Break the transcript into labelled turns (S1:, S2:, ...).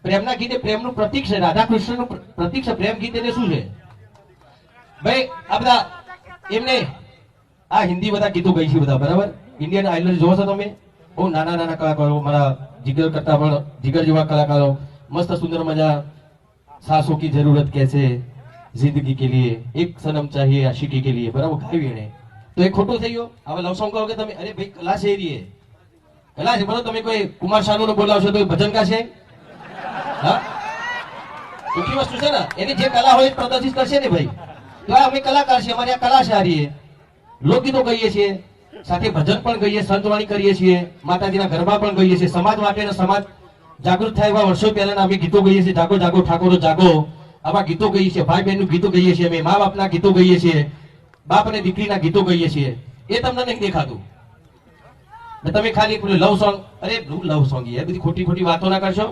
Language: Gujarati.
S1: પ્રેમના ગીત એ પ્રેમનું પ્રતીક છે, રાધા કૃષ્ણનું પ્રતીક છે. પ્રેમ ગીત એટલે શું છે ભાઈ? આ બધા એમને આ હિન્દી બધા ગીતો ગઈ છે બધા, બરાબર? ઇન્ડિયન આઇડલ જોવો છો તમે? બહુ નાના નાના કલાકારો, મારા જીગર કરતા પણ જીગર જેવા કલાકારો, મસ્ત સુંદર મજા. સાસોं की जरूरत कैसे, जिंदगी के लिए, एक सनम चाहिए आशिकी के लिए, બરાબર ગાયું એને. તો એ ખોટું થઈ ગયું. હવે લવ સોંગ કહો કે તમે, અરે ભાઈ કલા છે એ કલા છે, બરાબર? તમે કોઈ કુમાર શાનુ બોલાવશો તો ભજન ગાશે? હા, ખોટી વસ્તુ છે ને. એની જે કલા હોય પ્રદર્શિત કરશે ને ભાઈ. તો આ અમે કલાકાર છીએ, અમારી આ કલા છે. હારી લોકગીતો કહીએ છીએ, સાથે ભજન પણ કહીએ, સંતવાણી કરીએ છીએ, માતાજીના ગરબા પણ કહીએ છીએ. સમાજ માટે સમાજ જાગૃત થાય એવા વર્ષો પહેલા અમે ગીતો કહીએ છીએ. જાગો જાગો ઠાકોરો જાગો, આવા ગીતો કહીએ છીએ. ભાઈ બહેનનું ગીતો કહીએ છીએ, અમે મા બાપના ગીતો કહીએ છીએ, બાપ અને દીકરીના ગીતો કહીએ છીએ. એ તમને નહીં દેખાતું. તમે ખાલી લવ સોંગ, અરે લવ સોંગ, એ બધી ખોટી ખોટી વાતો ના કરશો.